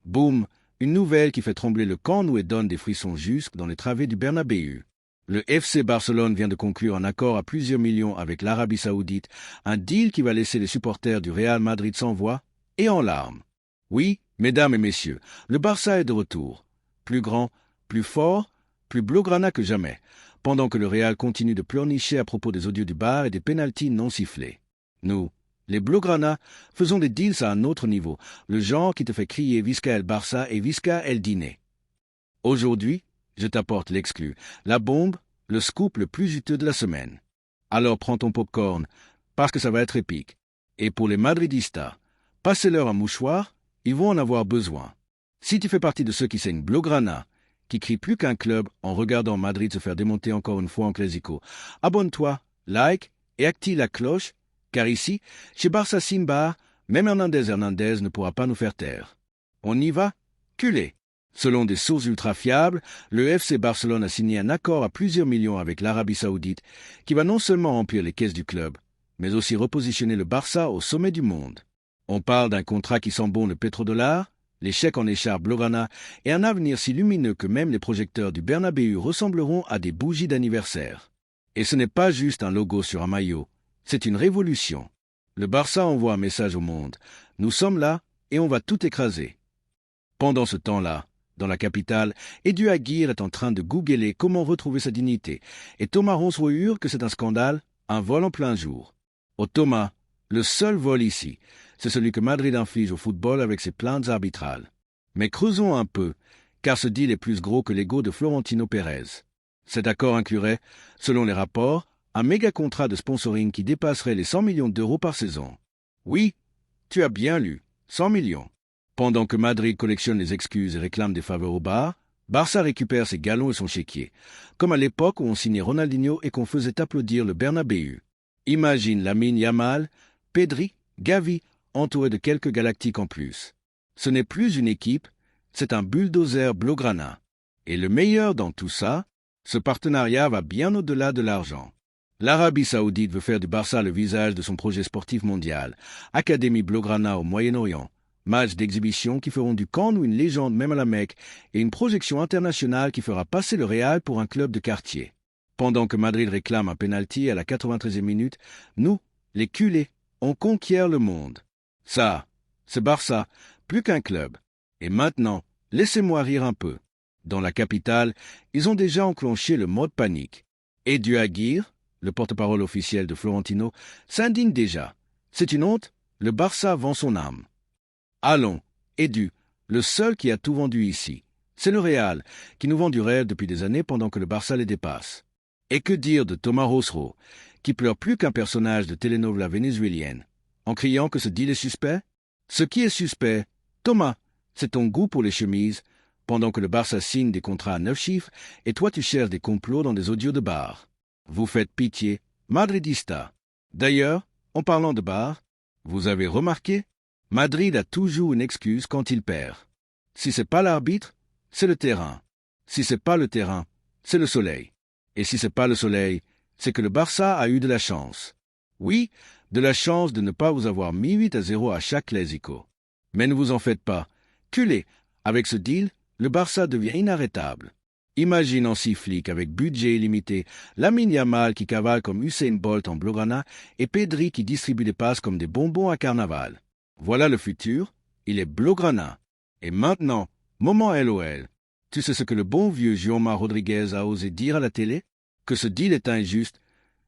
Boum, une nouvelle qui fait trembler le Camp Nou et donne des frissons jusques dans les travées du Bernabéu. Le FC Barcelone vient de conclure un accord à plusieurs millions avec l'Arabie Saoudite, un deal qui va laisser les supporters du Real Madrid sans voix et en larmes. Oui, mesdames et messieurs, le Barça est de retour. Plus grand, plus fort, plus blaugrana que jamais, pendant que le Real continue de pleurnicher à propos des odieux du bar et des pénaltys non sifflés. Nous, les blaugrana, faisons des deals à un autre niveau, le genre qui te fait crier Visca el Barça et Visca el dîner. Aujourd'hui, je t'apporte l'exclu, la bombe, le scoop le plus juteux de la semaine. Alors prends ton popcorn, parce que ça va être épique. Et pour les madridistas, passez-leur un mouchoir, ils vont en avoir besoin. Si tu fais partie de ceux qui saignent blaugrana, qui crient plus qu'un club en regardant Madrid se faire démonter encore une fois en Clásico, abonne-toi, like et active la cloche, car ici, chez Barça Simba, même Hernandez ne pourra pas nous faire taire. On y va? Culé! Selon des sources ultra fiables, le FC Barcelone a signé un accord à plusieurs millions avec l'Arabie Saoudite qui va non seulement remplir les caisses du club, mais aussi repositionner le Barça au sommet du monde. On parle d'un contrat qui sent bon le pétrodollar, les chèques en écharpe blaugrana et un avenir si lumineux que même les projecteurs du Bernabéu ressembleront à des bougies d'anniversaire. Et ce n'est pas juste un logo sur un maillot, c'est une révolution. Le Barça envoie un message au monde. Nous sommes là et on va tout écraser. Pendant ce temps-là, dans la capitale, Edu Aguirre est en train de googler comment retrouver sa dignité, et Thomas Ronseau hurle que c'est un scandale, un vol en plein jour. Oh Thomas, le seul vol ici, c'est celui que Madrid inflige au football avec ses plaintes arbitrales. Mais creusons un peu, car ce deal est plus gros que l'ego de Florentino Pérez. Cet accord inclurait, selon les rapports, un méga contrat de sponsoring qui dépasserait les 100 millions d'euros par saison. Oui, tu as bien lu, 100 millions. Pendant que Madrid collectionne les excuses et réclame des faveurs au bar, Barça récupère ses galons et son chéquier, comme à l'époque où on signait Ronaldinho et qu'on faisait applaudir le Bernabéu. Imagine Lamine Yamal, Pedri, Gavi, entourés de quelques galactiques en plus. Ce n'est plus une équipe, c'est un bulldozer blaugrana. Et le meilleur dans tout ça, ce partenariat va bien au-delà de l'argent. L'Arabie Saoudite veut faire du Barça le visage de son projet sportif mondial, Académie blaugrana au Moyen-Orient, matchs d'exhibition qui feront du Camp Nou une légende même à la Mecque et une projection internationale qui fera passer le Real pour un club de quartier. Pendant que Madrid réclame un penalty à la 93e minute, nous, les culés, on conquiert le monde. Ça, c'est Barça, plus qu'un club. Et maintenant, laissez-moi rire un peu. Dans la capitale, ils ont déjà enclenché le mode panique. Edu Aguirre, le porte-parole officiel de Florentino, s'indigne déjà. C'est une honte, le Barça vend son âme. Allons, Edu, le seul qui a tout vendu ici. C'est le Real, qui nous vend du rêve depuis des années pendant que le Barça les dépasse. Et que dire de Thomas Ronseau, qui pleure plus qu'un personnage de telenovela vénézuélienne, en criant que ce deal est suspect? Ce qui est suspect, Thomas, c'est ton goût pour les chemises, pendant que le Barça signe des contrats à 9 chiffres et toi tu cherches des complots dans des audios de bar. Vous faites pitié, madridista. D'ailleurs, en parlant de bar, vous avez remarqué, Madrid a toujours une excuse quand il perd. Si c'est pas l'arbitre, c'est le terrain. Si c'est pas le terrain, c'est le soleil. Et si c'est pas le soleil, c'est que le Barça a eu de la chance. Oui, de la chance de ne pas vous avoir mis 8-0 à chaque Clásico. Mais ne vous en faites pas. Culé, avec ce deal, le Barça devient inarrêtable. Imagine en flic avec budget illimité, Lamine Yamal qui cavale comme Usain Bolt en blaugrana et Pedri qui distribue des passes comme des bonbons à carnaval. Voilà le futur, il est blaugrana. Et maintenant, moment LOL. Tu sais ce que le bon vieux Jaume Rodriguez a osé dire à la télé? Que ce deal est injuste,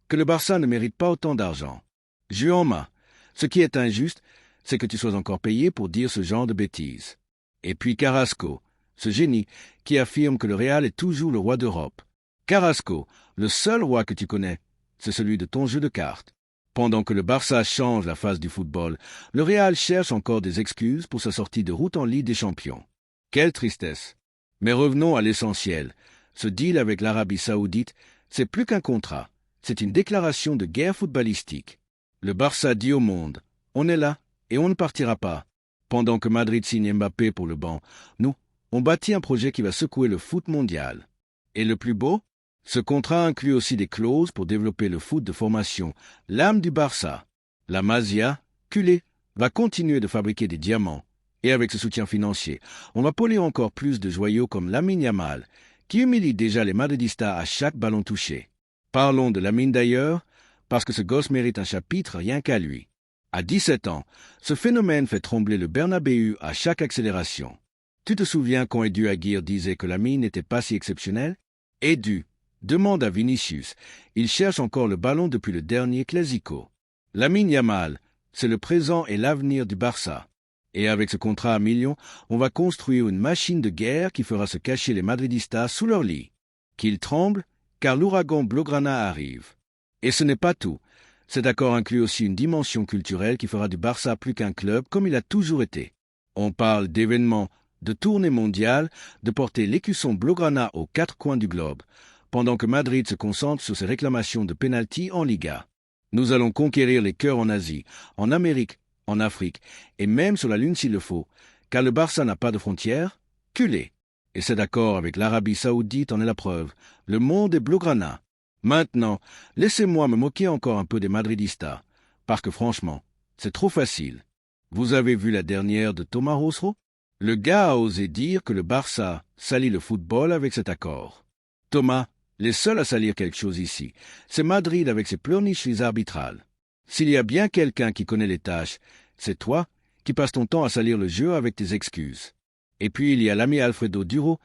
que le Barça ne mérite pas autant d'argent. Jaume, ce qui est injuste, c'est que tu sois encore payé pour dire ce genre de bêtises. Et puis Carrasco, ce génie qui affirme que le Real est toujours le roi d'Europe. Carrasco, le seul roi que tu connais, c'est celui de ton jeu de cartes. Pendant que le Barça change la face du football, le Real cherche encore des excuses pour sa sortie de route en Ligue des Champions. Quelle tristesse! Mais revenons à l'essentiel. Ce deal avec l'Arabie Saoudite, c'est plus qu'un contrat. C'est une déclaration de guerre footballistique. Le Barça dit au monde, on est là et on ne partira pas. Pendant que Madrid signe Mbappé pour le banc, nous, on bâtit un projet qui va secouer le foot mondial. Et le plus beau? Ce contrat inclut aussi des clauses pour développer le foot de formation, l'âme du Barça. La Masia, culée, va continuer de fabriquer des diamants. Et avec ce soutien financier, on va polir encore plus de joyaux comme Lamine Yamal, qui humilie déjà les Madridistas à chaque ballon touché. Parlons de Lamine d'ailleurs, parce que ce gosse mérite un chapitre rien qu'à lui. À 17 ans, ce phénomène fait trembler le Bernabéu à chaque accélération. Tu te souviens quand Edu Aguirre disait que Lamine n'était pas si exceptionnel? Edu, demande à Vinicius, il cherche encore le ballon depuis le dernier Clasico. Lamine Yamal, c'est le présent et l'avenir du Barça. Et avec ce contrat à millions, on va construire une machine de guerre qui fera se cacher les Madridistas sous leur lit. Qu'ils tremblent, car l'ouragan Blaugrana arrive. Et ce n'est pas tout. Cet accord inclut aussi une dimension culturelle qui fera du Barça plus qu'un club comme il a toujours été. On parle d'événements, de tournées mondiales, de porter l'écusson Blaugrana aux quatre coins du globe, pendant que Madrid se concentre sur ses réclamations de pénalty en Liga. Nous allons conquérir les cœurs en Asie, en Amérique, en Afrique, et même sur la Lune s'il le faut, car le Barça n'a pas de frontières, culé. Et cet accord avec l'Arabie Saoudite en est la preuve. Le monde est Blaugrana. Maintenant, laissez-moi me moquer encore un peu des Madridistas, parce que franchement, c'est trop facile. Vous avez vu la dernière de Thomas Rosero? Le gars a osé dire que le Barça salit le football avec cet accord. Thomas, les seuls à salir quelque chose ici, c'est Madrid avec ses pleurnicheries arbitrales. S'il y a bien quelqu'un qui connaît les tâches, c'est toi qui passes ton temps à salir le jeu avec tes excuses. Et puis il y a l'ami Alfredo Duro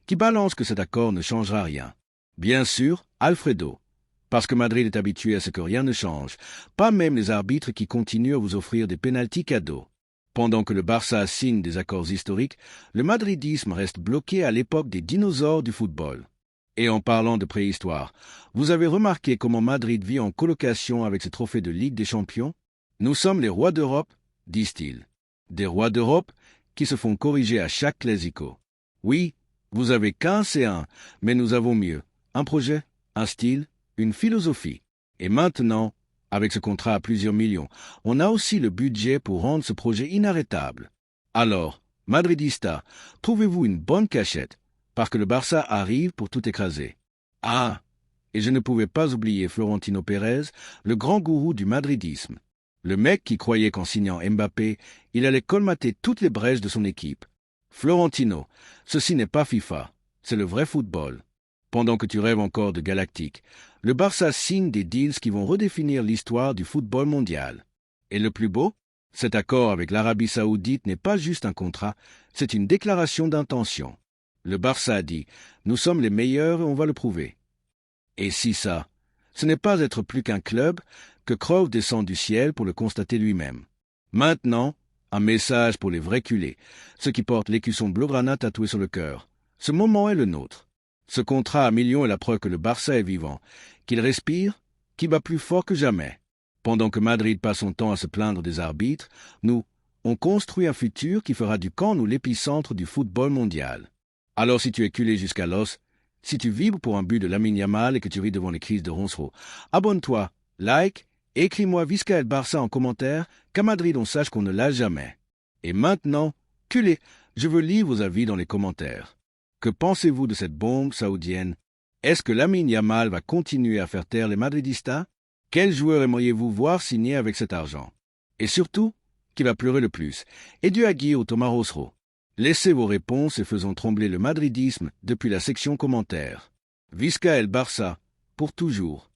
qui balance que cet accord ne changera rien. Bien sûr, Alfredo, parce que Madrid est habitué à ce que rien ne change, pas même les arbitres qui continuent à vous offrir des pénaltys cadeaux. Pendant que le Barça signe des accords historiques, le madridisme reste bloqué à l'époque des dinosaures du football. Et en parlant de préhistoire, vous avez remarqué comment Madrid vit en colocation avec ses trophées de Ligue des Champions? Nous sommes les rois d'Europe, disent-ils. Des rois d'Europe qui se font corriger à chaque Clasico. Oui, vous avez qu'un C1, mais nous avons mieux. Un projet, un style, une philosophie. Et maintenant, avec ce contrat à plusieurs millions, on a aussi le budget pour rendre ce projet inarrêtable. Alors, Madridista, trouvez-vous une bonne cachette, parce que le Barça arrive pour tout écraser. Ah, et je ne pouvais pas oublier Florentino Pérez, le grand gourou du madridisme. Le mec qui croyait qu'en signant Mbappé, il allait colmater toutes les brèches de son équipe. Florentino, ceci n'est pas FIFA, c'est le vrai football. Pendant que tu rêves encore de galactique, le Barça signe des deals qui vont redéfinir l'histoire du football mondial. Et le plus beau, cet accord avec l'Arabie Saoudite n'est pas juste un contrat, c'est une déclaration d'intention. Le Barça a dit « Nous sommes les meilleurs et on va le prouver ». Et si ça, ce n'est pas être plus qu'un club que Cruyff descend du ciel pour le constater lui-même. Maintenant, un message pour les vrais culés, ceux qui portent l'écusson Blaugrana tatoué sur le cœur. Ce moment est le nôtre. Ce contrat à millions est la preuve que le Barça est vivant, qu'il respire, qu'il bat plus fort que jamais. Pendant que Madrid passe son temps à se plaindre des arbitres, nous, on construit un futur qui fera du Camp Nou l'épicentre du football mondial. Alors si tu es culé jusqu'à l'os, si tu vibres pour un but de Lamine Yamal et que tu ris devant les crises de Rosero, abonne-toi, like, écris-moi Visca El Barça en commentaire, qu'à Madrid on sache qu'on ne l'a jamais. Et maintenant, culé, je veux lire vos avis dans les commentaires. Que pensez-vous de cette bombe saoudienne? Est-ce que Lamine Yamal va continuer à faire taire les Madridistas? Quel joueur aimeriez-vous voir signer avec cet argent? Et surtout, qui va pleurer le plus? Edu Aguirre ou Thomas Rosero? Laissez vos réponses et faisons trembler le madridisme depuis la section commentaires. Visca El Barça, pour toujours.